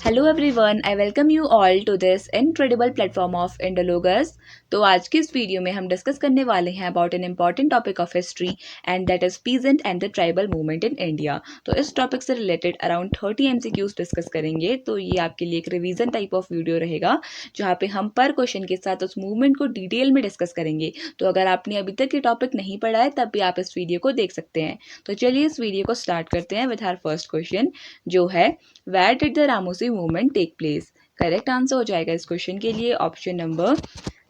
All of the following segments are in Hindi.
Hello everyone, I welcome you all to this incredible platform of Indologus. तो आज की इस वीडियो में हम डिस्कस करने वाले हैं about an important topic of history and that is peasant and the tribal movement in India. तो इस टॉपिक से रिलेटेड अराउंड 30 एमसीक्यूज डिस्कस करेंगे। तो ये आपके लिए एक रिवीजन टाइप ऑफ वीडियो रहेगा जहाँ पे हम पर क्वेश्चन के साथ उस मूवमेंट को डिटेल में डिस्कस करेंगे। तो अगर आपने अभी तक ये टॉपिक नहीं पढ़ा है तब भी आप इस वीडियो को देख सकते हैं। तो चलिए इस वीडियो को स्टार्ट करते हैं विद आवर फर्स्ट क्वेश्चन, जो है where did the Ramosi movement take place. Correct answer हो जाएगा इस क्वेश्चन के लिए ऑप्शन नंबर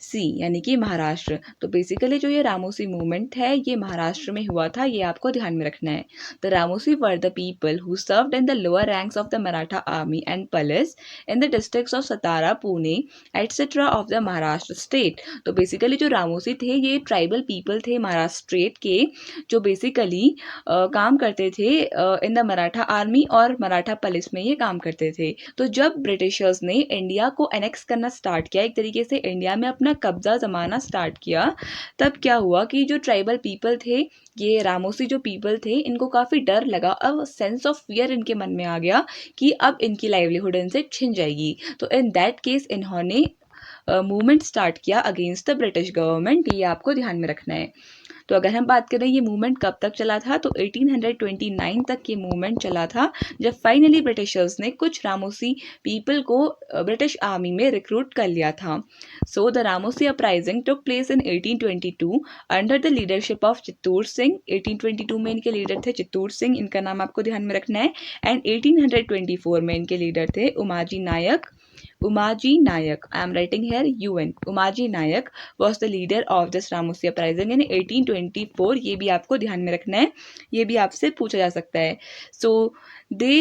सी, यानी कि महाराष्ट्र। तो बेसिकली जो ये रामोसी मूवमेंट है ये महाराष्ट्र में हुआ था, ये आपको ध्यान में रखना है। The Ramoshi were the people who served in the lower ranks of the Maratha army and police in the districts of Satara, Pune etcetera of the Maharashtra state. तो बेसिकली जो रामोसी थे ये ट्राइबल पीपल थे महाराष्ट्र स्टेट के, जो बेसिकली काम करते थे इन द मराठा आर्मी और मराठा पुलिस में ये काम करते थे। तो जब ब्रिटिशर्स ने इंडिया को एनेक्स करना स्टार्ट किया, एक तरीके से इंडिया में अपना कब्जा जमाना स्टार्ट किया, तब क्या हुआ कि जो ट्राइबल पीपल थे, ये रामोसी जो पीपल थे, इनको काफ़ी डर लगा। अब सेंस ऑफ फियर इनके मन में आ गया कि अब इनकी लाइवलीहुड इनसे छिन जाएगी। तो इन दैट केस इन्होंने मूवमेंट स्टार्ट किया अगेंस्ट द ब्रिटिश गवर्नमेंट। ये आपको ध्यान में रखना है। तो अगर हम बात करें ये मूवमेंट कब तक चला था, तो 1829 तक ये मूवमेंट चला था, जब फाइनली ब्रिटिशर्स ने कुछ रामोसी पीपल को ब्रिटिश आर्मी में रिक्रूट कर लिया था। So the Ramoshi uprising took place in 1822 under the leadership of Chittoor Singh. 1822 में इनके लीडर थे चित्तूर सिंह, इनका नाम आपको ध्यान में रखना है। एंड 1824 में इनके लीडर थे उमाजी नायक। Umaji Nayak, I am writing here UN. Umaji Nayak was the leader of this Ramosi uprising in 1824. ये भी आपको ध्यान में रखना है, ये भी आपसे पूछा जा सकता है। So they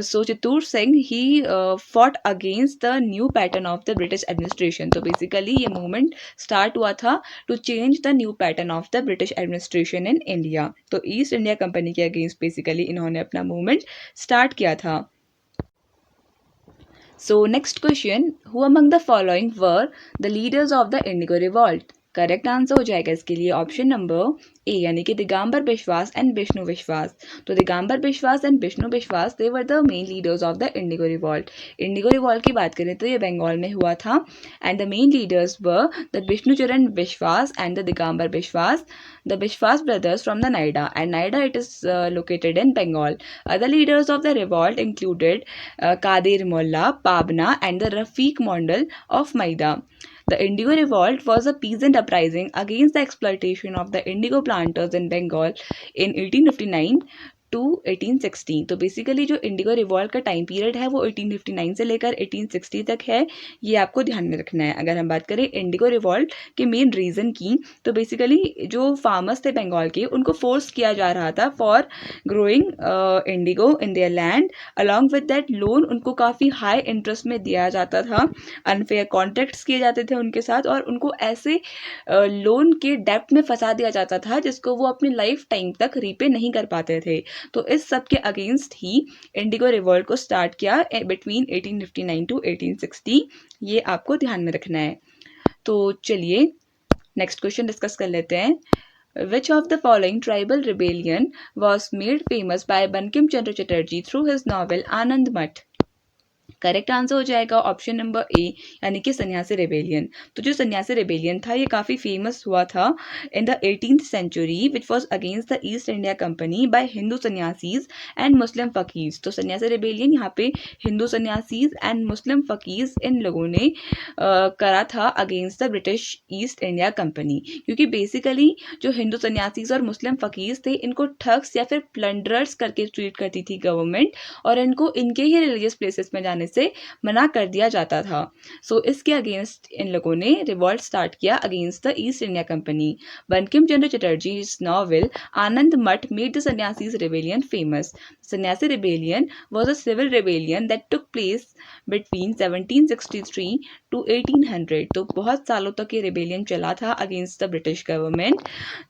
so Chittur Singh he fought against the new pattern of the British administration. तो basically ये movement start हुआ था to change the new pattern of the British administration in India. तो ईस्ट इंडिया कंपनी के अगेंस्ट बेसिकली इन्होंने अपना मूवमेंट स्टार्ट किया था। So next question, who among the following were the leaders of the Indigo Revolt? Correct answer हो जाएगा इसके लिए ऑप्शन नंबर ए, यानी कि दिगंबर बिश्वास एंड विष्णु विश्वास। तो दिगंबर बिश्वास and Vishnu Biswas they were the main leaders of the indigo revolt. Indigo revolt की बात करें तो ये बंगाल में हुआ था and the main leaders were the Vishnucharan Biswas and the Digambar Biswas, the Bishwas brothers from the Naida, and Naida it is located in Bengal. Other leaders of the revolt included Kadir Mullah, Pabna, and the Rafiq Mondal of Maida. The Indigo Revolt was a peasant uprising against the exploitation of the indigo planters in Bengal in 1859 to 1860। तो बेसिकली जो इंडिगो रिवॉल्ट का टाइम पीरियड है वो 1859 से लेकर 1860 तक है, ये आपको ध्यान में रखना है। अगर हम बात करें इंडिगो रिवॉल्ट के मेन रीज़न की, तो बेसिकली जो फार्मर्स थे बंगाल के, उनको फोर्स किया जा रहा था for growing Indigo in their land. Along with that loan उनको काफ़ी हाई इंटरेस्ट में दिया जाता था, अनफेयर कॉन्ट्रैक्ट्स किए जाते थे उनके साथ, और उनको ऐसे लोन के डेप्ट में फंसा दिया जाता था जिसको वो अपनी लाइफ टाइम तक रीपे नहीं कर पाते थे। तो इस सब के अगेंस्ट ही इंडिगो रिवॉल्ट को स्टार्ट किया बिटवीन 1859 टू 1860। ये आपको ध्यान में रखना है। तो चलिए नेक्स्ट क्वेश्चन डिस्कस कर लेते हैं। Which of the following tribal rebellion was made famous by Bankim Chandra Chatterjee through his novel Anand Math? Correct answer हो जाएगा ऑप्शन नंबर ए, यानी कि सन्यासी रेबेलियन। तो जो सन्यासी रेबेलियन था ये काफ़ी फेमस हुआ था in the 18th century, which was against the East India Company by Hindu sannyasis and Muslim fakirs. तो सन्यासी रेबेलियन यहाँ पे हिंदू सन्यासीज एंड मुस्लिम फ़कीज इन लोगों ने करा था against the British East India Company, क्योंकि बेसिकली जो हिंदू सन्यासीज और मुस्लिम फ़कीज थे इनको ठग्स या फिर प्लंडरर्स करके ट्रीट करती थी गवर्नमेंट, और इनको इनके ही रिलीजियस प्लेसेस में जाने से मना कर दिया जाता था। सो इसके अगेंस्ट इन लोगों ने रिवॉल्ट स्टार्ट किया against the East India Company. Bankim Chandra Chatterjee's novel Anand Math made the Sannyasis rebellion famous. Sannyasi rebellion was a civil rebellion that took place between 1763 to 1800, तो बहुत सालों तक ये रिबेलियन चला था against the British government.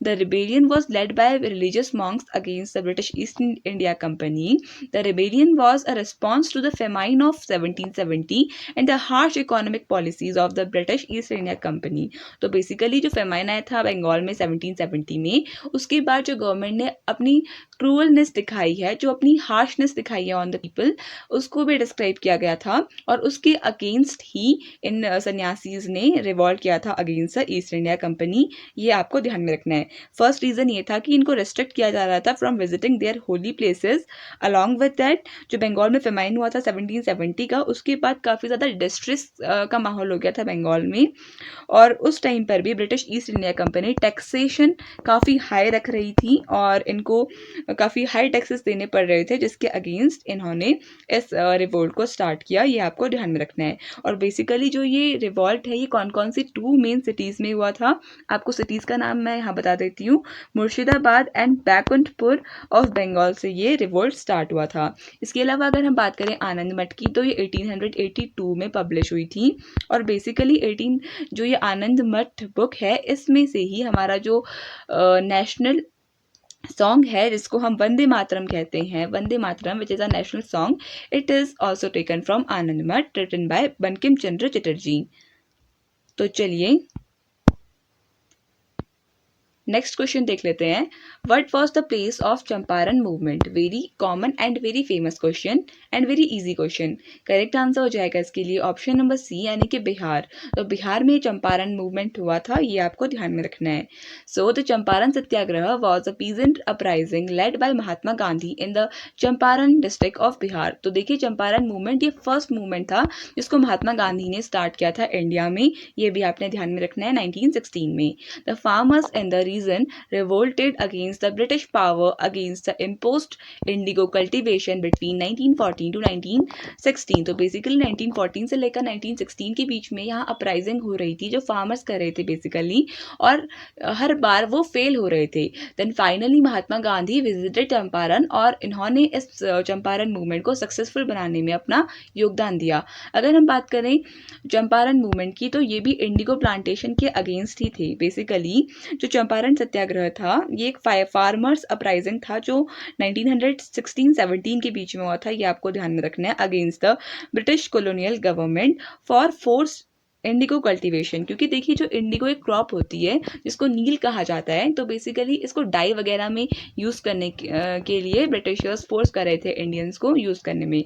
The rebellion was led by religious monks against the British East India company. The rebellion was a response to the famine of 1770 and the harsh economic policies of the British East India company. तो बेसिकली जो फेमाइन आया था बंगाल में 1770 में, उसके बाद जो गवर्नमेंट ने अपनी क्रूअलनेस दिखाई है, जो अपनी हार्शनेस दिखाई है ऑन द पीपल, उसको भी डिस्क्राइब किया गया था और उसके अगेंस्ट ही इन सन्यासीज ने रिवॉल्ट किया था against the East India company. ये आपको ध्यान में रखना है. फर्स्ट रीजन ये था कि इनको रेस्ट्रिक्ट किया जा रहा था from visiting their holy places. Along with that जो बंगाल में फेमाइन हुआ था 1770 का, उसके बाद काफ़ी ज़्यादा डिस्ट्रेस का माहौल हो गया था बंगाल में, और उस टाइम पर भी British East India company taxation काफ़ी हाई रख रही थी और इनको काफ़ी हाई टैक्सेस देने पड़ रहे थे, जिसके अगेंस्ट इन्होंने इस रिवोल्ट को स्टार्ट किया. ये आपको ध्यान में रखना है. और बेसिकली जो ये रिवॉल्ट है, ये कौन कौन सी 2 मेन सिटीज़ में हुआ था, आपको सिटीज़ का नाम मैं यहाँ बता देती हूँ. मुर्शिदाबाद एंड बैकुंठपुर ऑफ बंगाल से ये रिवोल्ट स्टार्ट हुआ था. इसके अलावा अगर हम बात करें आनंद मठ की, तो ये 1882 में पब्लिश हुई थी. और बेसिकली जो ये आनंद मठ बुक है, इसमें से ही हमारा जो नेशनल सॉन्ग है, जिसको हम वंदे मातरम कहते हैं, Vande Mataram which is a national song, it is also taken from Anand Math, written by Bankim Chandra Chatterjee. तो चलिए नेक्स्ट क्वेश्चन देख लेते हैं. What was the place of Champaran movement? Very common and very famous question and very easy question. Correct answer हो जाएगा इसके लिए ऑप्शन नंबर सी, यानी कि बिहार. तो बिहार में चंपारण मूवमेंट हुआ था, ये आपको ध्यान में रखना है. So the Champaran Satyagraha was a peasant uprising led by Mahatma Gandhi in the Champaran district of Bihar. तो देखिए चंपारण मूवमेंट ये फर्स्ट मूवमेंट था जिसको महात्मा गांधी ने स्टार्ट किया था इंडिया में. ये भी आपने ध्यान में रखना है 1916 में. The farmers in the region revolted against the British power against the imposed indigo cultivation between 1914 to 1916. तो बेसिकली 1914 से लेकर 1916 के बीच में यहाँ अपराइजिंग हो रही थी जो फार्मर्स कर रहे थे बेसिकली, और हर बार वो फेल हो रहे थे. Then finally Mahatma Gandhi visited Champaran और इन्होंने इस चंपारण मूवमेंट को सक्सेसफुल बनाने में अपना योगदान दिया. अगर हम बात करें चंपारण मूवमेंट की, तो ये भी इंडिगो प्लांटेशन के अगेंस्ट ही थे. बेसिकली जो चंपारण सत्याग्रह था, ये एक फार्मर्स अपराइजिंग था जो 1916-17 के बीच में हुआ था. ये आपको ध्यान में रखना है against the British colonial government for force Indigo cultivation. क्योंकि देखिए जो इंडिगो एक क्रॉप होती है जिसको नील कहा जाता है, तो बेसिकली इसको डाई वगैरह में यूज़ करने के लिए ब्रिटिशर्स फोर्स कर रहे थे इंडियंस को यूज़ करने में.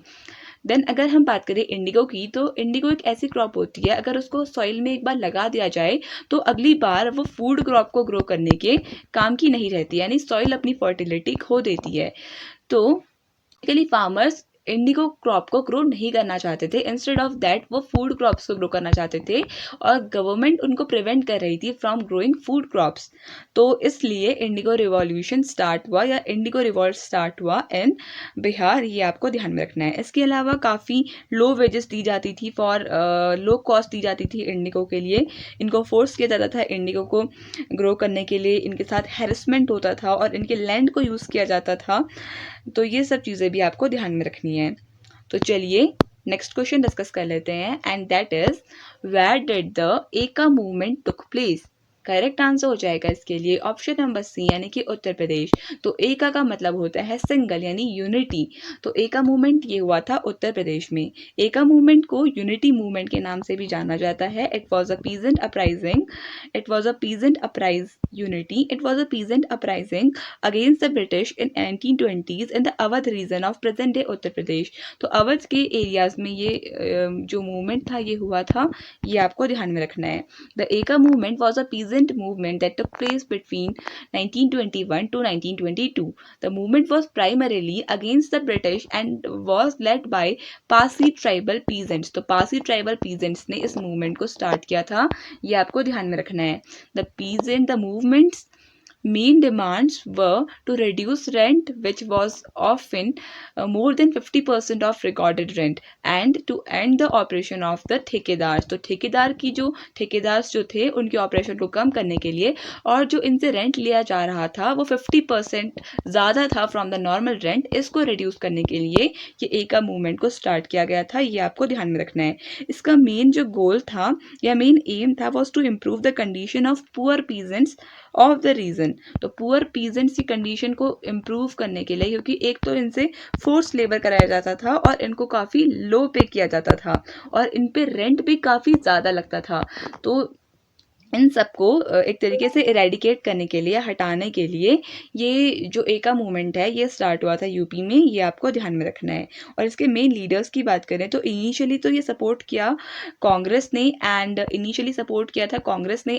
देन अगर हम बात करें इंडिगो की, तो इंडिगो एक ऐसी क्रॉप होती है, अगर उसको सॉइल में एक बार लगा दिया जाए तो अगली बार वो फूड क्रॉप को ग्रो करने के काम की नहीं रहती, यानी सॉइल अपनी फर्टिलिटी खो देती है. तो बेसिकली फार्मर्स इंडिगो क्रॉप को ग्रो नहीं करना चाहते थे, इंस्टेड ऑफ दैट वो फूड क्रॉप्स को ग्रो करना चाहते थे, और गवर्नमेंट उनको प्रिवेंट कर रही थी फ्रॉम ग्रोइंग फूड क्रॉप्स. तो इसलिए इंडिगो रिवॉल्यूशन स्टार्ट हुआ या इंडिगो रिवॉल्ट स्टार्ट हुआ इन बिहार. ये आपको ध्यान में रखना है. इसके अलावा काफ़ी लो वेजेस दी जाती थी, फॉर लो कॉस्ट दी जाती थी इंडिगो के लिए. इनको फोर्स किया जाता था इंडिगो को ग्रो करने के लिए, इनके साथ हैरेसमेंट होता था और इनके लैंड को यूज़ किया जाता था. तो ये सब चीज़ें भी आपको ध्यान में रखनी है. तो चलिए नेक्स्ट क्वेश्चन डिस्कस कर लेते हैं, and that is where did the Eka movement took place? Correct answer हो जाएगा इसके लिए ऑप्शन नंबर सी, यानी कि उत्तर प्रदेश. तो एका का मतलब होता है सिंगल यानी यूनिटी. तो एका मूवमेंट ये हुआ था उत्तर प्रदेश में. एका मूवमेंट को यूनिटी मूवमेंट के नाम से भी जाना जाता है. It was a peasant uprising, it was a peasant अपराइज unity. It was a peasant uprising against the British in 1920s in the Awadh region of present day Uttar Pradesh. तो अवध के एरियाज में ये जो मूवमेंट था ये हुआ था, ये आपको ध्यान में रखना है. The Eka movement was a peasant movement that took place between 1921 to 1922. The movement was primarily against the British and was led by Parsi tribal peasants. तो Parsi tribal peasants ने इस मूवमेंट को स्टार्ट किया था, ये आपको ध्यान में रखना है. The movements main demands were to reduce rent, which was often more than 50% of recorded rent, and to end the operation of the ठेकेदार. तो ठेकेदार जो थे उनके ऑपरेशन को कम करने के लिए, और जो इनसे रेंट लिया जा रहा था वो 50% ज़्यादा था फ्रॉम द नॉर्मल रेंट, इसको रिड्यूस करने के लिए ये एका मूवमेंट को स्टार्ट किया गया था. ये आपको ध्यान में रखना है. इसका मेन जो गोल था या मेन एम था was to improve the condition of poor peasants of the region. तो पुअर पीजेंट्स की कंडीशन को इम्प्रूव करने के लिए, क्योंकि एक तो इनसे फोर्स लेबर कराया जाता था और इनको काफ़ी लो पे किया जाता था और इन पे रेंट भी काफ़ी ज़्यादा लगता था. तो इन सबको एक तरीके से इरेडिकेट करने के लिए, हटाने के लिए ये जो एका मूवमेंट है ये स्टार्ट हुआ था यूपी में. ये आपको ध्यान में रखना है. और इसके मेन लीडर्स की बात करें तो इनिशियली तो ये सपोर्ट किया कांग्रेस ने,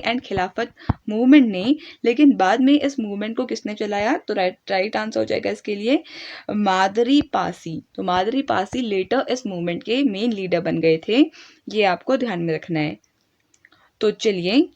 एंड खिलाफत मूवमेंट ने. लेकिन बाद में इस मूवमेंट को किसने चलाया? तो राइट आंसर हो जाएगा इसके लिए मादरी पासी. तो मादरी पासी लेटर इस मूवमेंट के मेन लीडर बन गए थे. ये आपको ध्यान में रखना है. तो चलिए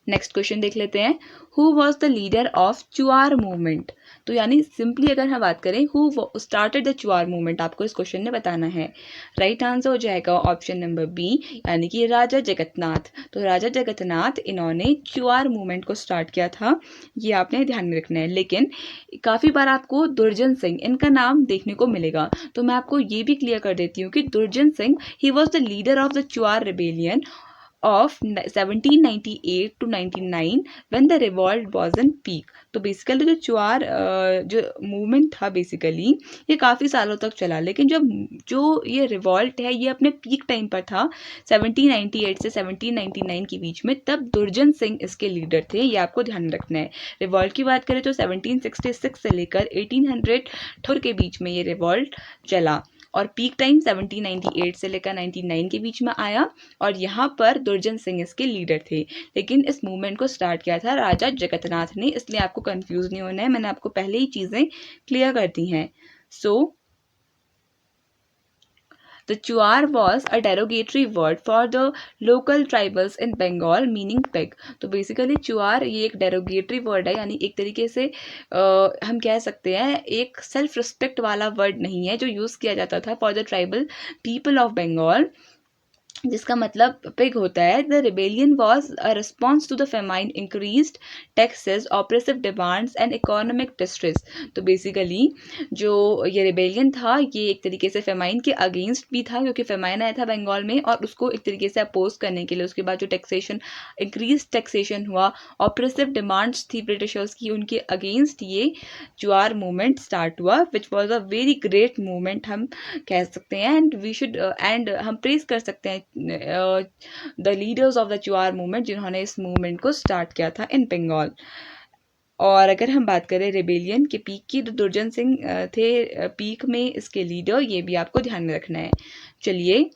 नेक्स्ट क्वेश्चन देख लेते हैं. Who was the leader of Chuar movement? तो यानी सिंपली अगर हम बात करें who started the Chuar movement, आपको इस क्वेश्चन में बताना है. राइट आंसर हो जाएगा ऑप्शन नंबर बी, यानी कि राजा जगन्नाथ. तो राजा जगन्नाथ इन्होंने चुआर मूवमेंट को स्टार्ट किया था. ये आपने ध्यान में रखना है. लेकिन काफ़ी बार आपको दुर्जन सिंह इनका नाम देखने को मिलेगा. तो मैं आपको ये भी क्लियर कर देती हूँ कि दुर्जन Singh he was the leader of the Chuar rebellion of 1798 to 99 when the revolt was in peak. तो बेसिकली जो चुआर जो मूवमेंट था बेसिकली ये काफ़ी सालों तक चला, लेकिन जब जो ये रिवॉल्ट है ये अपने पीक टाइम पर था 1798 से 1799 के बीच में, तब दुर्जन सिंह इसके लीडर थे. ये आपको ध्यान रखना है. रिवॉल्ट की बात करें तो 1766 से लेकर 1800 के बीच में ये रिवॉल्ट चला और पीक टाइम 1798 से लेकर 99 के बीच में आया और यहाँ पर दुर्जन सिंह इसके लीडर थे. लेकिन इस मूवमेंट को स्टार्ट किया था राजा जगन्नाथ ने, इसलिए आपको कंफ्यूज नहीं होना है. मैंने आपको पहले ही चीज़ें क्लियर कर दी हैं. सो the chuar was a derogatory word for the local tribals in Bengal meaning pig. तो बेसिकली चुआर ये एक डेरोगेटरी वर्ड है, यानी एक तरीके से हम कह सकते हैं एक सेल्फ रिस्पेक्ट वाला वर्ड नहीं है जो यूज़ किया जाता था for the tribal people of Bengal, जिसका मतलब पिग होता है. The rebellion was a response to the famine, increased taxes, oppressive demands and economic distress. तो बेसिकली जो ये रिबेलियन था ये एक तरीके से फेमाइन के अगेंस्ट भी था, क्योंकि फेमाइन आया था बंगाल में और उसको एक तरीके से अपोज करने के लिए उसके बाद जो टैक्सेशन इंक्रीज टैक्सेशन हुआ, ऑपरेसिव डिमांड्स थी ब्रिटिशर्स की, उनके अगेंस्ट ये चुआर मूवमेंट स्टार्ट हुआ, which was a very great movement हम कह सकते हैं. एंड वी शुड एंड हम प्रेज कर सकते हैं the leaders of the Chuar movement जिन्होंने इस मूवमेंट को स्टार्ट किया था इन बंगाल. और अगर हम बात करें रेबेलियन के पीक की तो दुर्जन सिंह थे पीक में इसके लीडर. ये भी आपको ध्यान में रखना है. चलिए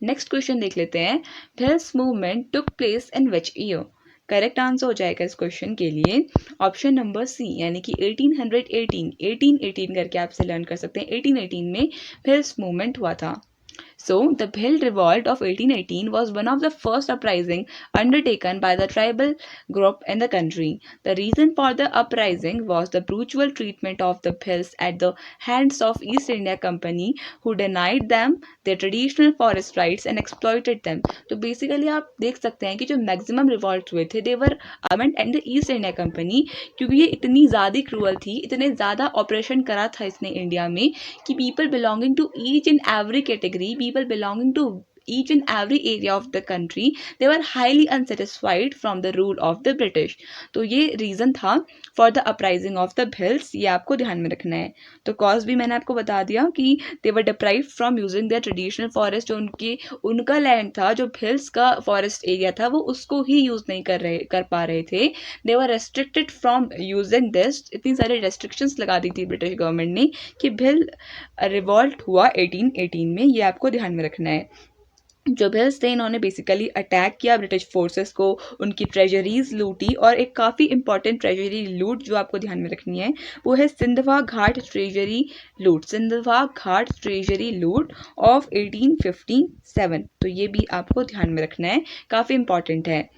नेक्स्ट क्वेश्चन देख लेते हैं. This movement took place in which year? Correct answer हो जाएगा इस क्वेश्चन के लिए ऑप्शन नंबर सी, यानी कि 1818 करके आपसे लर्न कर सकते हैं. 1818 में भिल्स मूवमेंट हुआ था. So, the Bhil Revolt of 1818 was one of the first uprising undertaken by the tribal group in the country. The reason for the uprising was the brutal treatment of the Bhils at the hands of East India Company, who denied them their traditional forest rights and exploited them. तो basically आप देख सकते हैं कि जो maximum revolt हुए थे they were government and the East India Company, क्योंकि ये इतनी ज़्यादा क्रूअल थी, इतने ज़्यादा ऑपरेशन करा था इसने इंडिया में कि people belonging to each and every category, people belonging to each and every area of the country, they were highly unsatisfied from the rule of the British. तो ये रीज़न था for the uprising of the Bhils. ये आपको ध्यान में रखना है. तो कॉज भी मैंने आपको बता दिया कि they were deprived from using their traditional forest. जो उनका लैंड था, जो Bhils का फॉरेस्ट एरिया था, वो उसको ही यूज़ नहीं कर पा रहे थे. they were restricted from using this. इतनी सारी restrictions लगा दी थी ब्रिटिश गवर्नमेंट ने कि भिल रिवॉल्ट हुआ 1818 में. ये आपको ध्यान में रखना है. जो भिल्स थे इन्होंने बेसिकली अटैक किया ब्रिटिश फोर्सेस को, उनकी ट्रेजरीज लूटी, और एक काफ़ी इंपॉर्टेंट ट्रेजरी लूट जो आपको ध्यान में रखनी है वो है सिंधवा घाट ट्रेजरी लूट, सिंधवा घाट ट्रेजरी लूट ऑफ 1857। तो ये भी आपको ध्यान में रखना है, काफ़ी इंपॉर्टेंट है।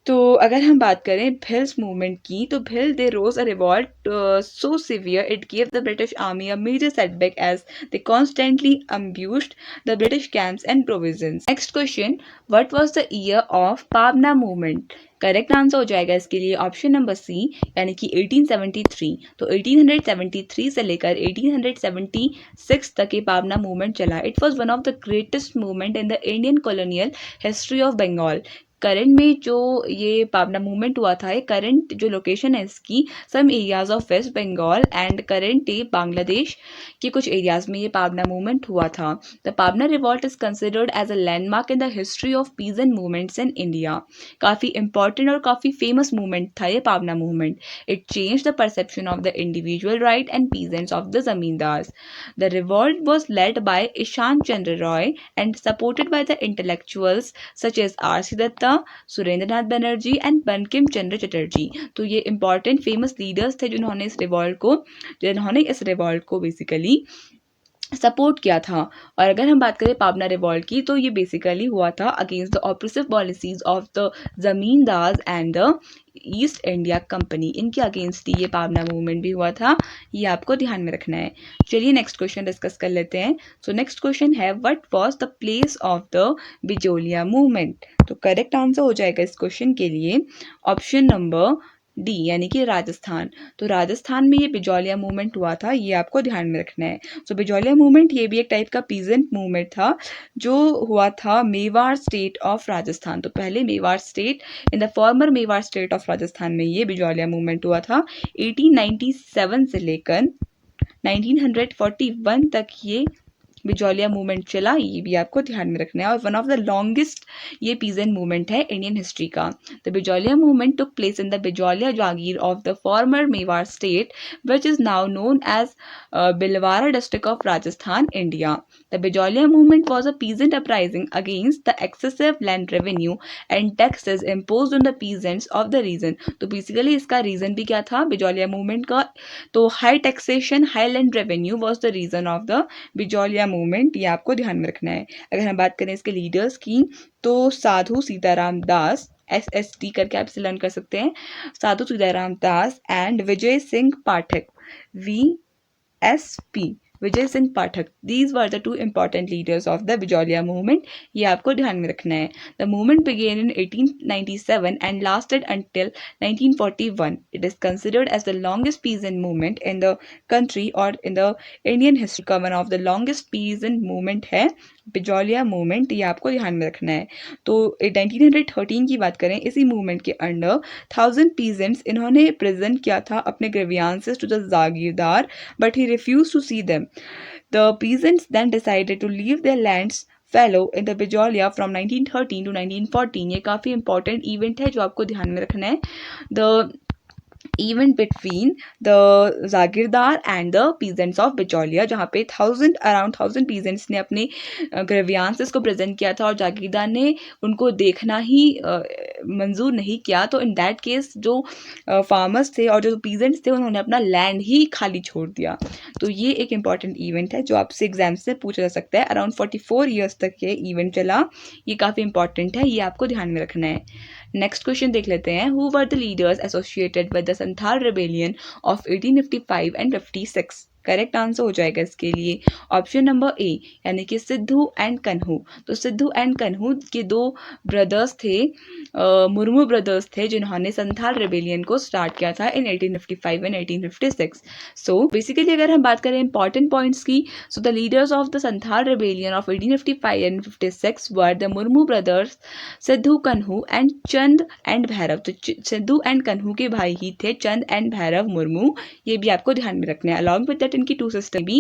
तो अगर हम बात करें भिल्स मूवमेंट की, तो Bhil they rose a revolt so severe it give the British army a major setback as they constantly ambushed the British camps and provisions. Next question, what was the year of Pabna movement? Correct answer हो जाएगा इसके लिए ऑप्शन नंबर सी, यानी कि 1873। तो 1873 से लेकर 1876 तक ये पाबना मूवमेंट चला। It was one of the greatest movement in the Indian colonial history of Bengal. Current में जो ये पाबना मूवमेंट हुआ था, ये करंट जो लोकेशन है इसकी some areas of West Bengal and current day Bangladesh के कुछ एरियाज में ये पाबना मूवमेंट हुआ था। The Pabna revolt is considered as a landmark in the history of peasant movements in India. काफ़ी इंपॉर्टेंट और काफ़ी फेमस मूवमेंट था ये Pabna movement. It change the perception of the individual right and peasants of the zamindars. The revolt was led by Ishan Chandra Roy and supported by the intellectuals such as R C. Dutta, Surendranath Banerjee and Bankim Chandra Chatterjee. तो ये इंपॉर्टेंट फेमस लीडर्स थे जिन्होंने इस रिवॉल्ट को बेसिकली सपोर्ट किया था। और अगर हम बात करें पाबना रिवॉल्ट की, तो ये बेसिकली हुआ था against the oppressive policies of the zamindars and the East India company. इनके अगेंस्ट ये पाबना मूवमेंट भी हुआ था, ये आपको ध्यान में रखना है। चलिए नेक्स्ट क्वेश्चन डिस्कस कर लेते हैं। सो नेक्स्ट क्वेश्चन है, what was the place of the Bijolia movement? तो करेक्ट आंसर हो जाएगा इस क्वेश्चन के लिए ऑप्शन नंबर डी, यानी कि राजस्थान। तो राजस्थान में ये बिजौलिया मूवमेंट हुआ था, ये आपको ध्यान में रखना है। सो बिजौलिया मूवमेंट ये भी एक टाइप का पीजेंट मूवमेंट था जो हुआ था मेवाड़ स्टेट ऑफ राजस्थान। तो पहले Mewar state, in the former Mewar state of Rajasthan में ये बिजौलिया मूवमेंट हुआ था। 1897 से लेकर 1941 तक ये बिजौलिया मूवमेंट चला, ये भी आपको ध्यान में रखना है। और वन ऑफ द लॉन्गेस्ट ये पीजेंट मूवमेंट है इंडियन हिस्ट्री का। The Bijolia movement took place in the Bijolia jagir of the former Mewar state which is now known as Bhilwara district of Rajasthan, India. The Bijolia movement was a peasant uprising against the excessive land revenue and taxes imposed on the peasants of the region. तो बेसिकली इसका रीजन भी क्या था बिजौलिया मूवमेंट का? तो high taxation, high land revenue was the reason of the Bijolia movement, ये आपको ध्यान में रखना है। अगर हम बात करें इसके लीडर्स की, तो साधु सीताराम दास, SST करके आप इसे लर्न कर सकते हैं, Sadhu Sitaram Das and Vijay Singh Pathak, VSP, Vijay Singh Pathak, these were the two important leaders of the Bijolia movement, ये आपको ध्यान में रखना है। The movement began in 1897 and lasted until 1941। It is considered as the longest peasant movement in the country और इन द इंडियन हिस्ट्री का one of the longest peasant movement है बिजौलिया मूवमेंट, ये आपको ध्यान में रखना है। तो 1913 की बात करें, इसी मूवमेंट के अंडर 1000 पीजेंट्स इन्होंने प्रेजेंट किया था अपने grievances to the jagirdar, but he refuse to see them. The peasants then decided to leave their lands fallow in the Bijolia from 1913 to 1914। ये काफ़ी इंपॉर्टेंट इवेंट है जो आपको ध्यान में रखना है। The event between the jagirdar and the peasants of Bijolia, जहाँ पे अराउंड 1000 पीजेंट्स ने अपने ग्रेवियांसेस को प्रेजेंट किया था और जागीरदार ने उनको देखना ही मंजूर नहीं किया। तो इन दैट केस जो फार्मर्स थे और जो पीजेंट्स थे उन्होंने अपना लैंड ही खाली छोड़ दिया। तो ये एक इम्पॉर्टेंट इवेंट है जो आपसे एग्जाम से पूछा जा सकता है। अराउंड 44 ईयर्स तक ये इवेंट चला, ये काफ़ी इंपॉर्टेंट है, ये आपको ध्यान में रखना है। नेक्स्ट क्वेश्चन देख लेते हैं, who were the leaders associated with the Santhal rebellion of 1855 and 56? Correct answer हो जाएगा इसके लिए ऑप्शन नंबर ए, यानी कि सिद्धू एंड कन्हू। तो सिद्धू एंड कन्हू के दो ब्रदर्स थे, मुर्मू ब्रदर्स थे, जिन्होंने संथाल रिबेलियन को स्टार्ट किया था इन 1855 एंड 1856। सो बेसिकली अगर हम बात करें इंपॉर्टेंट पॉइंट्स की, so the leaders of the Santhal rebellion of 1855 and 56 were the Murmu brothers, Sidhu कन्हू एंड चंद एंड भैरव। तो सिद्धू एंड कन्हू के भाई ही थे चंद एंड भैरव मुर्मू, ये भी आपको ध्यान में रखना है। अलॉन्ग विद दैट इनकी टू सिस्टर भी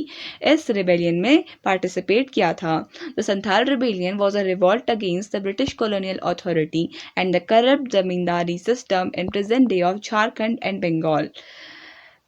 इस रिबेलियन में पार्टिसिपेट किया था। The Santhal rebellion was a revolt against the British colonial authority and the corrupt zamindari system in present day of Jharkhand and Bengal.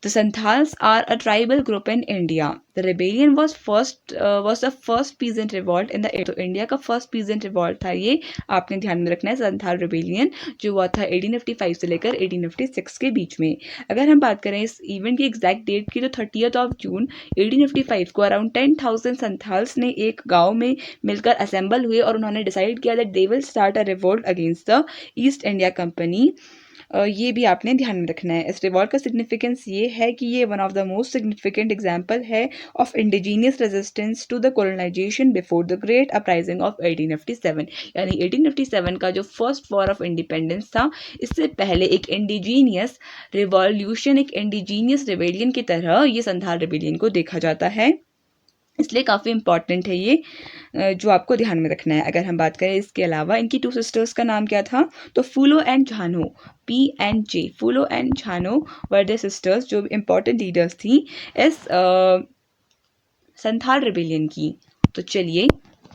The Santals are a tribal group in India. The rebellion was the first peasant revolt in the तो इंडिया का फर्स्ट पीजेंट रिवॉल्ट था ये, आपने ध्यान में रखना है, संथाल रिबेलियन जो हुआ था 1855 से लेकर 1856 के बीच में। अगर हम बात करें इस इवेंट की एग्जैक्ट डेट की तो 30 जून 1855 को अराउंड 10,000 संथाल्स ने एक गांव में मिलकर असेंबल हुए और उन्होंने डिसाइड किया that they will start a revolt against the East India company. ये भी आपने ध्यान में रखना है। इस रिवॉल्ट का सिग्निफिकेंस ये है कि ये one of the most significant example है of indigenous resistance to the colonization before the great uprising of 1857। यानी 1857 का जो फर्स्ट वॉर ऑफ इंडिपेंडेंस था, इससे पहले एक इंडिजीनियस रिवॉल्यूशन, एक इंडिजीनियस रिबेलियन की तरह ये संथाल रिबेलियन को देखा जाता है, इसलिए काफ़ी इंपॉर्टेंट है ये, जो आपको ध्यान में रखना है। अगर हम बात करें इसके अलावा इनकी 2 सिस्टर्स का नाम क्या था, तो फूलो एंड झानो, P&J, फूलो एंड झानो वर द सिस्टर्स, जो इंपॉर्टेंट लीडर्स थी इस संथाल रिबेलियन की। तो चलिए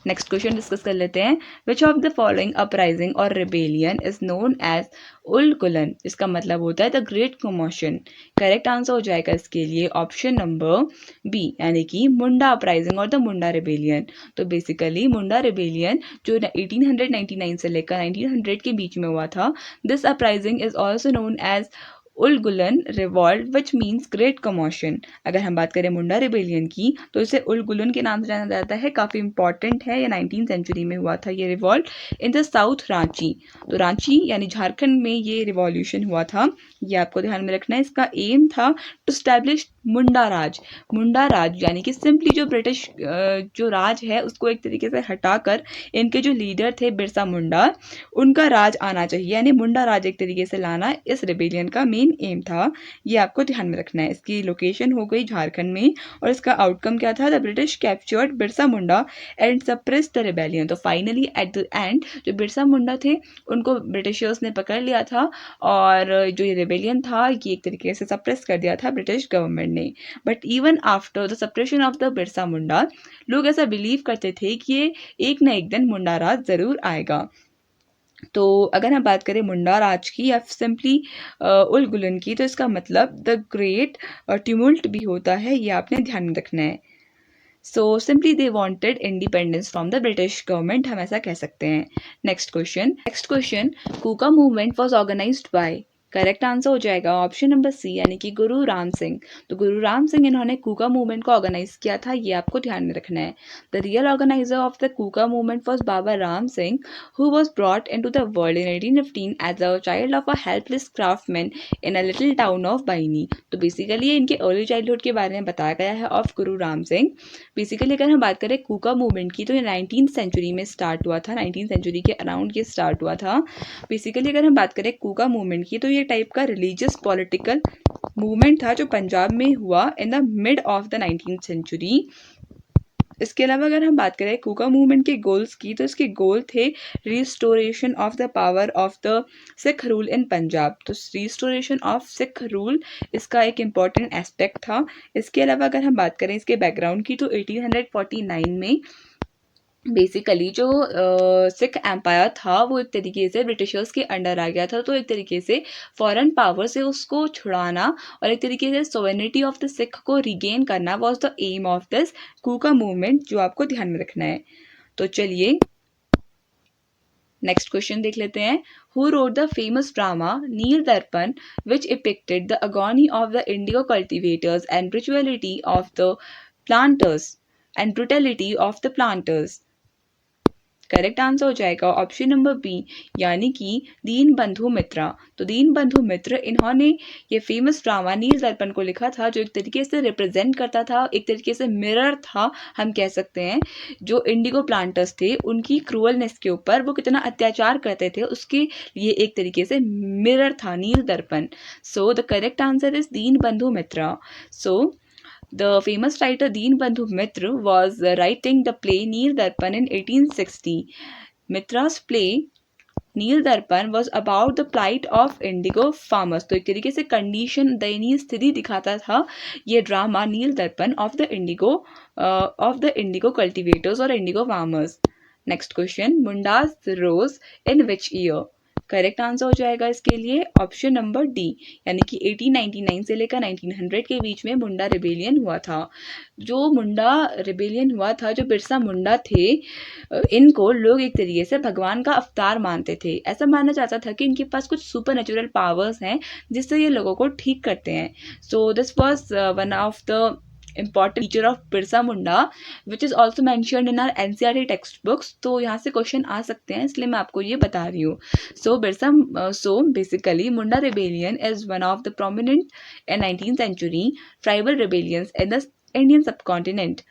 नेक्स्ट क्वेश्चन डिस्कस कर लेते हैं। Which of the following uprising और रिबेलियन इज नोन एज उल गुलन? इसका मतलब होता है the great commotion. Correct answer हो जाएगा इसके लिए ऑप्शन नंबर बी, यानी कि मुंडा अपराइजिंग और द मुंडा रिबेलियन। तो बेसिकली मुंडा रिबेलियन जो 1899 से लेकर 1900 के बीच में हुआ था, this uprising is also known as Ulgulan revolt which means great commotion. अगर हम बात करें मुंडा रिबेलियन की तो इसे उल गुलन के नाम से जाना जाता है, काफ़ी इंपॉर्टेंट है, ये 19th सेंचुरी में हुआ था ये revolt in the south Ranchi. तो रांची यानी झारखंड में ये रिवॉल्यूशन हुआ था, ये आपको ध्यान में रखना है। इसका एम था टू स्टैब्लिश मुंडा राज। मुंडा राज यानी कि सिंपली जो ब्रिटिश जो राज है उसको एक तरीके से हटाकर इनके जो लीडर थे बिरसा मुंडा, उनका राज आना चाहिए, यानी मुंडा राज एक तरीके से लाना इस रिबेलियन का मेन एम था। ये आपको ध्यान में रखना है। इसकी लोकेशन हो गई झारखंड में और इसका आउटकम क्या था, the British captured Birsa Munda and suppress the rebellion. तो फाइनली एट द एंड जो बिरसा मुंडा थे उनको ब्रिटिशर्स ने पकड़ लिया था और जो ये रिबेलियन था ये एक तरीके से सप्रेस कर दिया था ब्रिटिश गवर्नमेंट ने। But even after the suppression of the Birsa Munda, लोग ऐसा बिलीव करते थे कि ये एक ना एक दिन मुंडा राज जरूर आएगा। तो अगर हम बात करें मुंडा राज की या सिंपली उल गुलन की, तो इसका मतलब द ग्रेट ट्यूमुल्ट भी होता है, ये आपने ध्यान में रखना है। So simply they wanted independence from the British government, हम ऐसा कह सकते हैं। Next question, Kuka movement was organised by? Correct answer हो जाएगा ऑप्शन नंबर सी, यानी कि गुरु राम सिंह। तो गुरु राम सिंह इन्होंने कूका मूवमेंट को ऑर्गेनाइज किया था, ये आपको ध्यान में रखना है। The real organiser of the Kuka movement was Baba Ram Singh, who was brought into the world in 1815 as a child of a helpless craftsman in a little town of Bhaini. तो बेसिकली इनके अर्ली चाइल्डहुड के बारे में बताया गया है of Guru Ram Singh. Basically अगर हम बात करें कूका मूवमेंट की, तो ये 19th सेंचुरी में स्टार्ट हुआ था, 19th सेंचुरी के अराउंड ये स्टार्ट हुआ था। बेसिकली अगर हम बात करें कूका मूवमेंट की, तो ये टाइप का रिलीजियस पॉलिटिकल मूवमेंट था जो पंजाब में हुआ in the mid of the 19th century. इसके अलावा अगर हम बात करें कूका मूवमेंट के गोल्स की, तो इसके गोल थे restoration of the power of the sick rule in Punjab. तो रिस्टोरेशन ऑफ सिख रूल इसका एक इम्पॉर्टेंट एस्पेक्ट था। इसके अलावा अगर हम बात करें इसके बैकग्राउंड की, तो 1849 में बेसिकली जो सिख एम्पायर था वो एक तरीके से ब्रिटिशर्स के अंडर आ गया था, तो एक तरीके से फॉरेन पावर से उसको छुड़ाना और एक तरीके से सोवेनिटी ऑफ द सिख को रिगेन करना was the aim of this Kuka movement, जो आपको ध्यान में रखना है। तो चलिए नेक्स्ट क्वेश्चन देख लेते हैं। Who wrote the famous drama Nil Darpan which depicted the agony of the indigo cultivators and brutality of the planters and brutality of the planters? Correct answer हो जाएगा ऑप्शन नंबर बी, यानी कि दीन बंधु मित्रा। तो दीन बंधु मित्र इन्होंने ये फेमस ड्रामा नील दर्पण को लिखा था, जो एक तरीके से रिप्रेजेंट करता था, एक तरीके से मिरर था, हम कह सकते हैं, जो इंडिगो प्लांटर्स थे उनकी क्रूअलनेस के ऊपर, वो कितना अत्याचार करते थे उसके लिए एक तरीके से मिरर था नील दर्पण। So the correct answer is दीन बंधु मित्रा। सो the famous writer Deenbandhu Mitra was writing the play Neel Darpan in 1860. Mitra's play Nil Darpan was about the plight of indigo farmers. तो एक तरीके से कंडीशन, दयनीय स्थिति दिखाता था ये drama Nil Darpan of the indigo cultivators और indigo farmers. Next question, Mundas rose in which year? Correct answer हो जाएगा इसके लिए ऑप्शन नंबर डी, यानी कि 1899 से लेकर 1900 के बीच में मुंडा रिबेलियन हुआ था। जो मुंडा रिबेलियन हुआ था, जो बिरसा मुंडा थे, इनको लोग एक तरीके से भगवान का अवतार मानते थे। ऐसा माना जाता था कि इनके पास कुछ सुपर नेचुरल पावर्स हैं जिससे ये लोगों को ठीक करते हैं। So this was one of the important feature of Birsa Munda, which is also mentioned in our NCERT textbooks। तो यहाँ से क्वेश्चन आ सकते हैं, इसलिए मैं आपको ये बता रही हूँ। So basically Munda rebellion is one of the prominent 19th century tribal rebellions in the Indian subcontinent।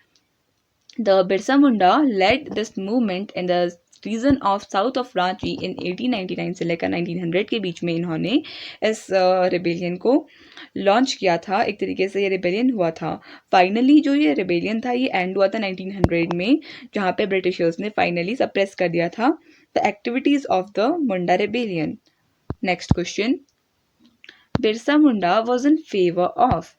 The Birsa Munda led this movement in the region of south of Ranchi in 1899 से लेकर 1900 के बीच में इन्होंने इस रिबेलियन को लॉन्च किया था। एक तरीके से ये रिबेलियन हुआ था। फाइनली जो ये रिबेलियन था ये एंड हुआ था 1900 में, जहाँ पे ब्रिटिशर्स ने फाइनली सप्रेस कर दिया था the activities of the Munda rebellion. Next question, Birsa Munda was in favour of.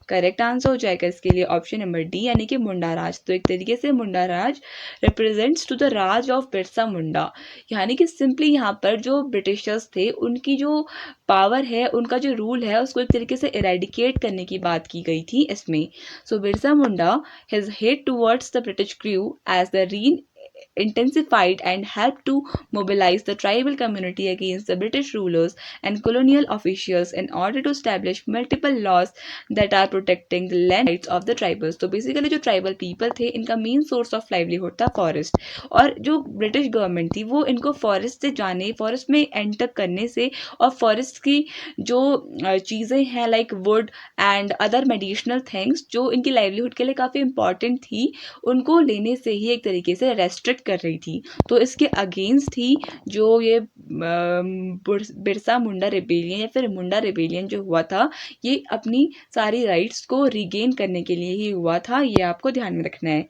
Correct answer हो जाएगा इसके लिए ऑप्शन नंबर डी, यानी कि मुंडा राज। तो एक तरीके से Munda Raj represents to the Raj of Birsa Munda, यानी कि सिंपली यहाँ पर जो ब्रिटिशर्स थे उनकी जो पावर है, उनका जो रूल है, उसको एक तरीके से इरेडिकेट करने की बात की गई थी इसमें। So Birsa Munda his hate towards the British crew as the reign intensified and helped to mobilize the tribal community against the British rulers and colonial officials in order to establish multiple laws that are protecting the land rights of the tribals। तो बेसिकली जो ट्राइबल पीपल थे, इनका मेन सोर्स ऑफ लाइवलीहुड था फॉरेस्ट, और जो ब्रिटिश गवर्नमेंट थी वो इनको फॉरेस्ट से जाने, फॉरेस्ट में एंटर करने से और फॉरेस्ट की जो चीज़ें हैं like would and other medicinal things जो इनकी लाइवलीहुड के लिए काफ़ी इंपॉर्टेंट थी, उनको लेने से ही एक तरीके से रेस्ट्रिक्ट कर रही थी। तो इसके अगेंस्ट ही जो ये बिरसा मुंडा रिबेलियन या फिर मुंडा रिबेलियन जो हुआ था, ये अपनी सारी राइट्स को रिगेन करने के लिए ही हुआ था। ये आपको ध्यान में रखना है।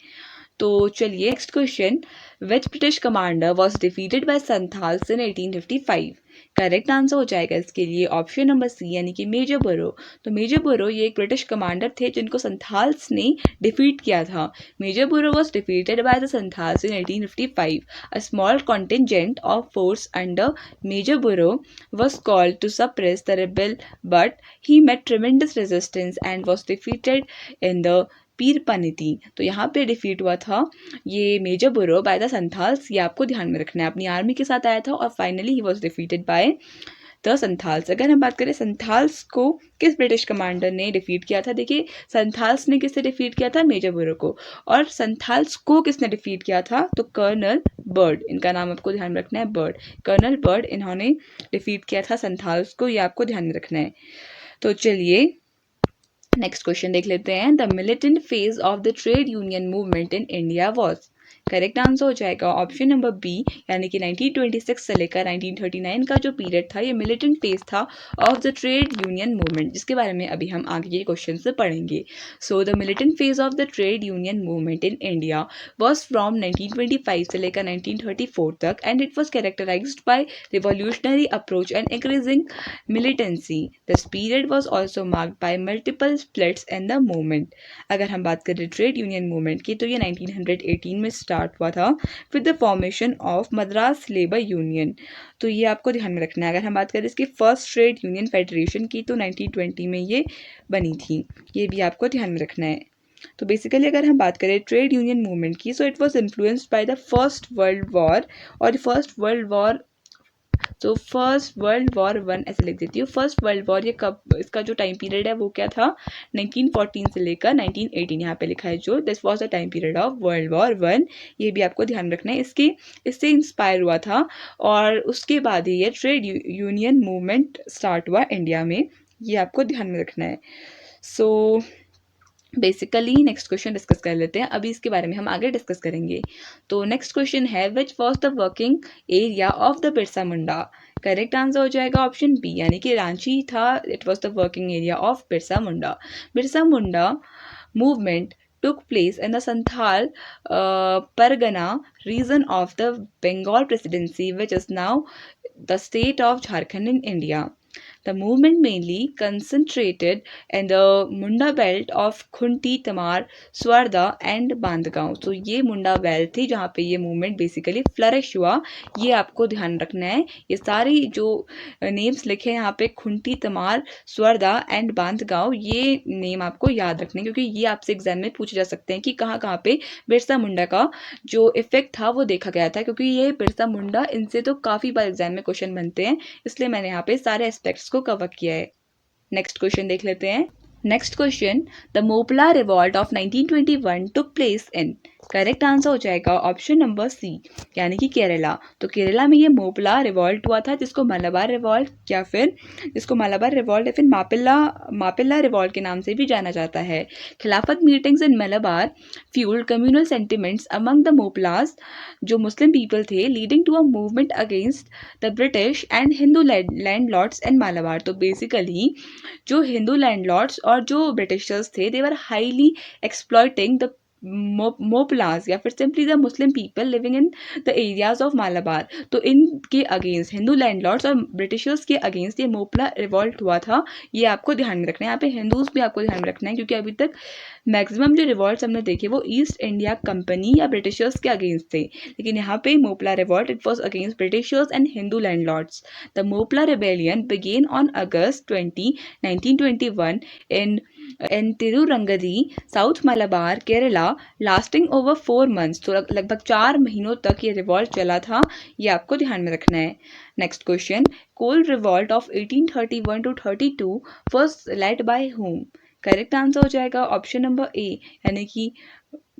तो चलिए next question, which British commander was defeated bye Santhals in 1855। Correct answer हो जाएगा इसके लिए ऑप्शन नंबर सी, यानी कि मेजर बोरो। तो मेजर बोरो ये एक ब्रिटिश कमांडर थे जिनको संथाल्स ने डिफीट किया था। Major Burrows was defeated by the Santhals in 1855। A small contingent of force under Major Burrows was called to suppress the rebel, but he met tremendous resistance and was defeated in the Pirpainti. तो यहाँ पे डिफीट हुआ था ये Major Burrows by the Santhals, ये आपको ध्यान में रखना है। अपनी आर्मी के साथ आया था और finally he was defeated by the Santhals. अगर हम बात करें संथाल्स को किस ब्रिटिश कमांडर ने डिफीट किया था, देखिए संथाल्स ने किससे डिफीट किया था, मेजर बोरो को। और संथाल्स को किसने डिफीट किया था, तो कर्नल बर्ड, इनका नाम आपको ध्यान में रखना है, बर्ड, कर्नल बर्ड, इन्होंने डिफीट किया था संथाल्स को, ये आपको ध्यान में रखना है। तो चलिए नेक्स्ट क्वेश्चन देख लेते हैं। The militant phase of the trade union movement in India was. Correct answer हो जाएगा ऑप्शन नंबर बी, यानी कि 1926 से लेकर 1939 का जो पीरियड था ये मिलिटेंट फेज था of the trade union movement, जिसके बारे में अभी हम आगे के क्वेश्चन से पढ़ेंगे। So the militant phase of the trade union movement in India was from 1925 से लेकर 1934 तक, and it was characterized by revolutionary approach and increasing militancy। This period was also marked by multiple splits in the movement। अगर हम बात करें ट्रेड यूनियन मूवमेंट की, तो ये 1918 में स्टार्ट हुआ था with the formation of Madras labour union. तो ये आपको ध्यान में रखना है। अगर हम बात करें इसकी फर्स्ट ट्रेड यूनियन फेडरेशन की, तो 1920 में ये बनी थी, ये भी आपको ध्यान में रखना है। तो बेसिकली अगर हम बात करें ट्रेड यूनियन मूवमेंट की, so it was influenced by the first world war. और फर्स्ट वर्ल्ड वॉर, तो फर्स्ट वर्ल्ड वॉर वन ऐसे लिख देती हूँ। फर्स्ट वर्ल्ड वॉर ये कब, इसका जो टाइम पीरियड है वो क्या था, 1914 से लेकर 1918 यहाँ पे लिखा है जो, this was the time period of world war one. ये भी आपको ध्यान रखना है, इससे इंस्पायर हुआ था और उसके बाद ही ये ट्रेड यूनियन मूवमेंट स्टार्ट हुआ इंडिया में, ये आपको ध्यान में रखना है। So basically next question discuss कर लेते हैं, अभी इसके बारे में हम आगे डिस्कस करेंगे। तो नेक्स्ट क्वेश्चन है, which was the working area of the Birsa Munda. Correct answer हो जाएगा ऑप्शन बी, यानी कि रांची था, it was the working area of Birsa Munda. Birsa Munda movement took place in the Santhal Pargana region of the Bengal Presidency, which is now the state of Jharkhand in India। The movement mainly concentrated in the Munda belt of Khunti Tamar Sarwada and Bandgaon. तो ये मुंडा बेल्ट थी जहाँ पे ये मूवमेंट बेसिकली फ्लरिश हुआ। ये आपको ध्यान रखना है। ये सारी जो नेम्स लिखे हैं यहाँ पे, खुंटी तमार स्वर्दा एंड बांदगांव, ये नेम आपको याद रखने क्योंकि ये आपसे एग्जाम में पूछे जा सकते हैं कि कहाँ कहाँ पे बिरसा मुंडा का जो इफेक्ट था वो देखा गया था, क्योंकि ये बिरसा मुंडा, इनसे तो काफ़ी बार एग्जाम में क्वेश्चन बनते हैं, इसलिए मैंने यहाँ पे सारे एस्पेक्ट्स को कवर किया है। नेक्स्ट क्वेश्चन देख लेते हैं। Next question, the Moplah revolt of 1921 took place in. Correct answer हो जाएगा ऑप्शन नंबर सी, यानी कि केरला। तो केरला में ये मोपला रिवॉल्ट हुआ था, जिसको मलाबार रिवॉल्ट या फिर मापिल्ला रिवॉल्ट के नाम से भी जाना जाता है। Khilafat meetings in Malabar fueled communal sentiments among the Moplahs, जो मुस्लिम पीपल थे, leading to a movement against the British and Hindu landlords in Malabar. तो बेसिकली जो हिंदू लैंडलॉर्ड्स और जो ब्रिटिशर्स थे, they were highly exploiting the Moplahs या फिर simply the Muslim people living in the areas of Malabar. तो इनके अगेंस्ट, हिंदू लैंडलॉर्ड्स और ब्रिटिशर्स के अगेंस्ट ये मोपला रिवॉल्ट हुआ था। ये आपको ध्यान में रखना है। यहाँ पे हिंदूज भी आपको ध्यान में रखना है, क्योंकि अभी तक मैक्सिमम जो रिवॉल्ट्स हमने देखे वो ईस्ट इंडिया कंपनी या ब्रिटिशर्स के अगेंस्ट थे, लेकिन यहाँ पे Moplah revolt, it was against Britishers and Hindu landlords. The Moplah rebellion began on August 20, 1921 in Tirurangadi, south Malabar, Kerala, lasting over 4 months। तो लगभग 4 महीनों तक ये रिवॉल्ट चला था, ये आपको ध्यान में रखना है। Next question, Kol revolt of 1831 to 32 was led by whom? Correct answer हो जाएगा ऑप्शन नंबर ए, यानी कि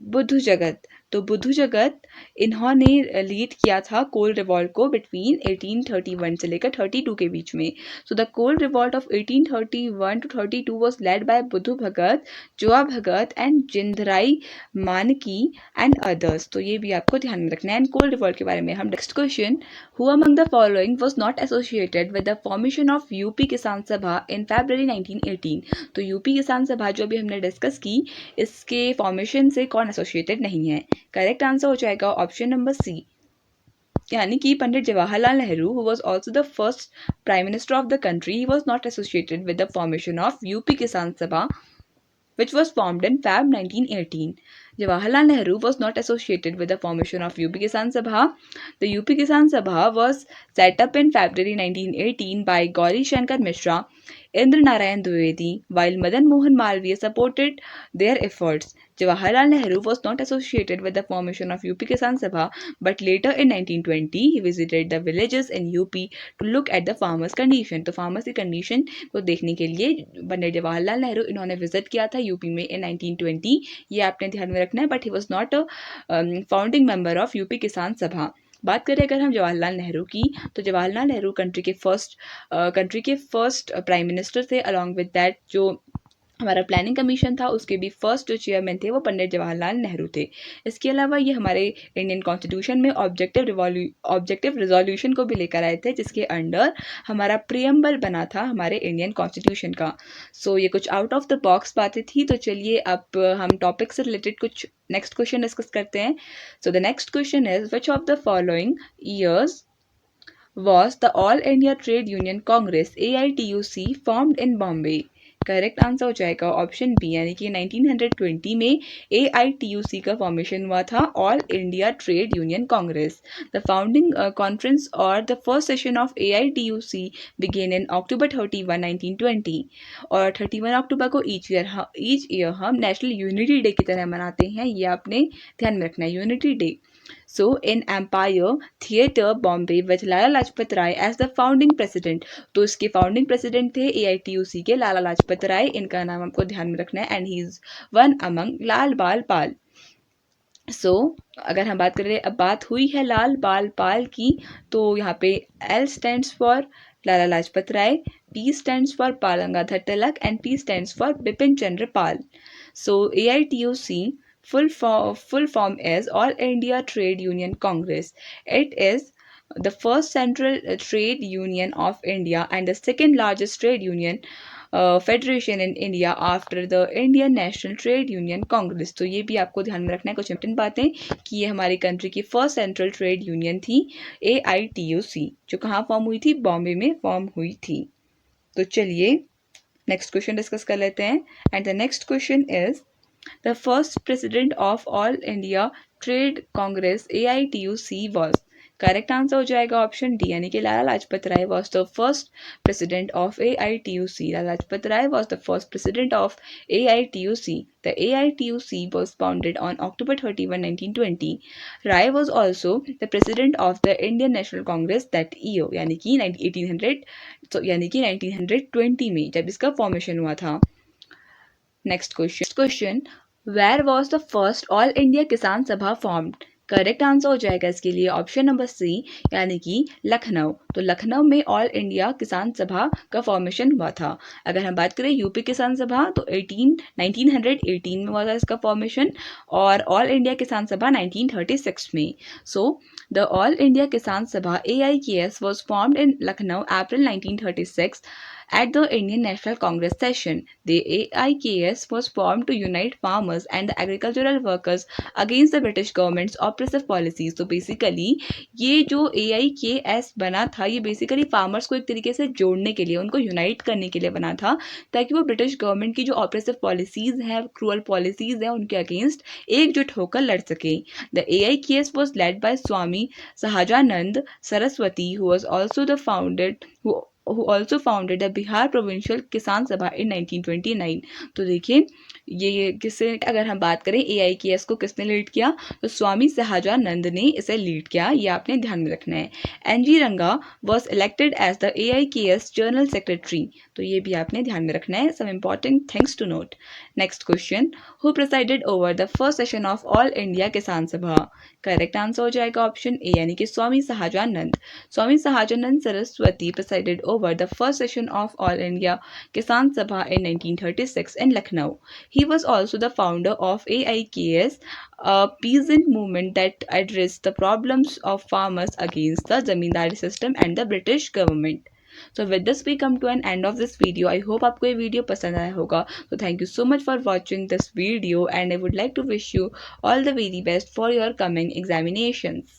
बुद्धू जगत। तो बुद्धू जगत, इन्होंने लीड किया था कोल रिवॉल्ट को बिटवीन 1831 से लेकर 32 के बीच में। So the Kol revolt of 1831 to 32 was led by Buddhu Bhagat, Zoa Bhagat and जिंदराई मानकी एंड अदर्स। तो ये भी आपको ध्यान में रखना है। एंड कोल रिवॉल्ट के बारे में हम next question, who among the following was not associated with the formation of UP किसान सभा इन फरवरी 1918। तो यूपी किसान सभा जो अभी हमने डिस्कस की, इसके फॉर्मेशन से कौन एसोसिएटेड नहीं है? करेक्ट आंसर हो जाएगा ऑप्शन नंबर सी, यानी कि Pandit Jawaharlal Nehru, who was also the first prime minister of the country, he was not associated with the formation of UP Kisan Sabha, which was formed in Feb 1918. Jawaharlal Nehru was not associated with the formation of UP Kisan Sabha. The UP Kisan Sabha was set up in February 1918 by Gauri Shankar Mishra, Indra Narayan Dwivedi, while Madan Mohan Malviya supported their efforts. Jawaharlal Nehru was not associated with the formation of UP Kisan Sabha, but later in 1920 he visited the villages in UP to look at the farmers' condition. तो farmers की condition को देखने के लिए पंडित जवाहरलाल नेहरू इन्होंने विजिट किया था यूपी में इन 1920। ये आपने ध्यान में रखना है। But he was not a founding member of UP किसान सभा। बात करें अगर हम जवाहरलाल नेहरू की, तो जवाहरलाल नेहरू कंट्री के फर्स्ट प्राइम मिनिस्टर थे। अलॉन्ग विद दैट जो हमारा प्लानिंग कमीशन था, उसके भी फर्स्ट जो चेयरमैन थे वो पंडित जवाहरलाल नेहरू थे। इसके अलावा ये हमारे इंडियन कॉन्स्टिट्यूशन में ऑब्जेक्टिव रिजोल्यूशन को भी लेकर आए थे, जिसके अंडर हमारा प्रियम्बल बना था हमारे इंडियन कॉन्स्टिट्यूशन का। सो ये कुछ आउट ऑफ द बॉक्स बातें थी। तो चलिए अब हम टॉपिक से रिलेटेड कुछ नेक्स्ट क्वेश्चन डिस्कस करते हैं। So the next question is, which of the following years was the All India Trade Union Congress AITUC formed in Bombay? Correct answer हो जाएगा ऑप्शन बी, यानी कि 1920 में AITUC का फॉर्मेशन हुआ था, All India Trade Union Congress. The founding conference और the first session of AITUC began in October 31, 1920। और 31 अक्टूबर को ईच ईयर हम नेशनल यूनिटी डे की तरह मनाते हैं। ये आपने ध्यान में रखना है, unity day. So in Empire Theatre Bombay with Lala Lajpat Rai as the founding president। तो इसके फाउंडिंग प्रेसिडेंट थे AITUC के लाला लाजपत राय, इनका नाम आपको ध्यान में रखना है। And he is one among Lal Bal Pal. सो अगर हम बात करें, अब बात हुई है लाल बाल पाल की, तो यहाँ पे L stands for Lala Lajpat Rai, P stands for Bal Gangadhar Tilak and P stands for Bipin Chandra Pal. So AITUC full form is All India Trade Union Congress. It is the first central trade union of India and the second largest trade union federation in India after the Indian National Trade Union Congress। तो ये भी आपको ध्यान में रखना है कुछ इंपॉर्टेंट बातें, कि ये हमारी कंट्री की फर्स्ट सेंट्रल ट्रेड यूनियन थी AITUC, जो कहाँ फॉर्म हुई थी? बॉम्बे में फॉर्म हुई थी। तो चलिए नेक्स्ट क्वेश्चन डिस्कस कर लेते हैं। And the next question is the first president of all India Trade Congress AITUC was. Correct answer हो जाएगा ऑप्शन डी, यानी कि Lala Lajpat Rai was the first president of AITUC. Lala Lajpat Rai was the first president of AITUC. The AITUC was founded on October 31, 1920. Rai was also the president of the Indian National Congress that year, यानी कि 1920 में जब इसका फॉर्मेशन हुआ था। Next question, where was the first all India Kisan Sabha formed. Correct answer हो जाएगा इसके लिए ऑप्शन नंबर सी, यानी कि लखनऊ। तो लखनऊ में ऑल इंडिया किसान सभा का फॉर्मेशन हुआ था। अगर हम बात करें यूपी किसान सभा तो 1918 में हुआ था इसका फॉर्मेशन, और ऑल इंडिया किसान सभा 1936 में। So the all India Kisan सभा AIKS was formed in Lucknow April 1936 at the Indian National Congress session. The AIKS was formed to unite farmers and the agricultural workers against the British government's oppressive policies. तो बेसिकली ये जो AIKS बना था, ये बेसिकली फार्मर्स को एक तरीके से जोड़ने के लिए, उनको यूनाइट करने के लिए बना था, ताकि वो ब्रिटिश गवर्नमेंट की जो ऑपरेसिव पॉलिसीज हैं, क्रूअल पॉलिसीज हैं, उनके अगेंस्ट एकजुट होकर लड़ सके। The AIKS was led by Swami Sahajanand Saraswati, who also founded the Bihar provincial किसान सभा in 1929. तो देखिए ये किससे, अगर हम बात करें AIKS को किसने लीड किया, तो स्वामी सहाजानंद ने इसे लीड किया, ये आपने ध्यान में रखना है। NG Ranga was elected as the AIKS general secretary, तो ये भी आपने ध्यान में रखना है। Some important things to note. Next question, who presided over the first session of all India Kisan Sabha. Correct answer हो जाएगा ऑप्शन ए, यानी कि Swami Sahajanand. Swami Sahajanand Saraswati presided over the first session of All India Kisan Sabha in 1936 in Lucknow. He was also the founder of AIKS, a peasant movement that addressed the problems of farmers against the zamindari system and the British government. So with this we come to an end of this video. I hope आपको ये वीडियो पसंद आया होगा. So thank you so much for watching this video and I would like to wish you all the very best for your coming examinations.